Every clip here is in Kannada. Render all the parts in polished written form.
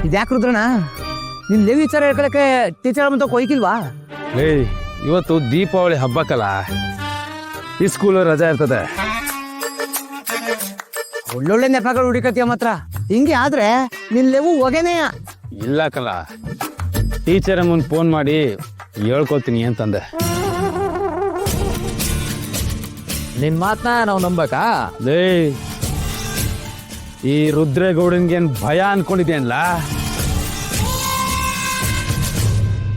ಇದ್ಯಾಕೆ ರುದ್ರಣ ನಿನ್ ಲೇವಿ ವಿಚಾರ ಹೇಳ್ಕೊಳಕ್ಕೆ ಟೀಚರ್ ಅಂತ ಕೊಯ್ಕಿಲ್ವಾ? ಏಯ್ ಇವತ್ತು ದೀಪಾವಳಿ ಹಬ್ಬಕ್ಕಲ್ಲ, ಈ ಸ್ಕೂಲ್ ರಜಾ ಇರ್ತದೆ. ಒಳ್ಳೊಳ್ಳೆ ನೆಪಗಳು ಹುಡುಕತ್ತೀಯ ಮಾತ್ರ. ಹಿಂಗೆ ಆದ್ರೆ ನಿನ್ ಲೇವು ಹೊಗೆನೆಯ. ಇಲ್ಲ ಕಲ, ಟೀಚರ್ ಮುಂದೆ ಫೋನ್ ಮಾಡಿ ಹೇಳ್ಕೊತೀನಿ ಅಂತಂದೆ. ನಿನ್ ಮಾತನ್ನ ನಾವು ನಂಬಕಾ? ಲೇ, ಈ ರುದ್ರೇಗೌಡನ್ಗೇನ್ ಭಯ ಅನ್ಕೊಂಡಿದ್ಯೇನ್ಲ?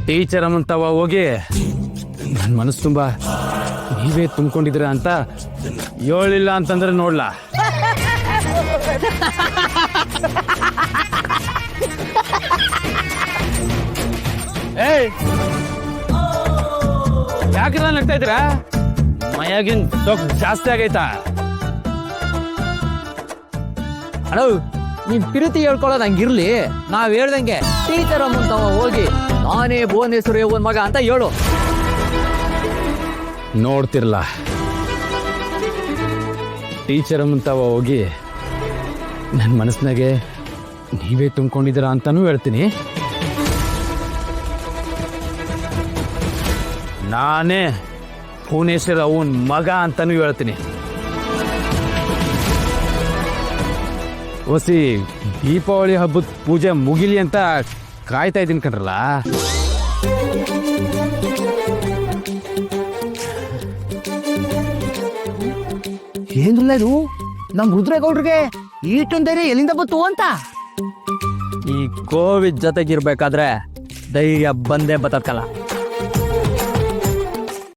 ಟೀಚರ್ ಅಮ್ಮಂತವ ಹೋಗಿ ನನ್ನ ಮನಸ್ಸು ತುಂಬಾ ನೀವೇ ತುಂಬಿಕೊಂಡಿದ್ರ ಅಂತ ಹೇಳಿಲ್ಲ ಅಂತಂದ್ರೆ ನೋಡ್ಲಾ. ಏಯ್, ಯಾಕ್ರ ನಗ್ತಾ ಇದ್ದೀರಾ? ಮಯಾಗಿನ್ ಸೊಕ್ ಜಾಸ್ತಿ ಆಗೈತಾ? ಹಲೋ, ನೀನ್ ಪ್ರೀತಿ ಹೇಳ್ಕೊಳ್ಳೋದು ಹಂಗಿರ್ಲಿ. ನಾವ್ ಹೇಳ್ದಂಗೆ ಟೀಚರ್ ಅಮ್ಮಂತವ ಹೋಗಿ ನಾನೇ ಭುವನೇಶ್ವರಿ ಒಂದ್ ಮಗ ಅಂತ ಹೇಳು. ನೋಡ್ತಿರ್ಲ, ಟೀಚರ್ ಅಮ್ಮಂತವ ಹೋಗಿ ನನ್ನ ಮನಸ್ಸಿನಾಗೆ ನೀವೇ ತುಂಬಿಕೊಂಡಿದ್ದೀರಾ ಅಂತಾನೂ ಹೇಳ್ತೀನಿ. ನಾನೇ ಭುವನೇಶ್ವರ ಅವನ್ ಮಗ ಅಂತಾನೂ ಹೇಳ್ತೀನಿ. ಹೊಸಿ ದೀಪಾವಳಿ ಹಬ್ಬದ ಪೂಜೆ ಮುಗಿಲಿ ಅಂತ ಕಾಯ್ತಾ ಇದ್ದೀನಿ ಕಣ್ರಲ್ಲ. ಏನಿಲ್ಲ, ಇದು ನಮ್ ರುದ್ರೇಗೌಡ್ರಿಗೆ ಈಟೊಂದ್ ಧೈರ್ಯ ಎಲ್ಲಿಂದ ಬತ್ತು ಅಂತ. ಈ ಕೋವಿಡ್ ಜೊತೆಗಿರ್ಬೇಕಾದ್ರೆ ಧೈರ್ಯ ಬಂದೇ ಬತ್ತಲ್ಲ.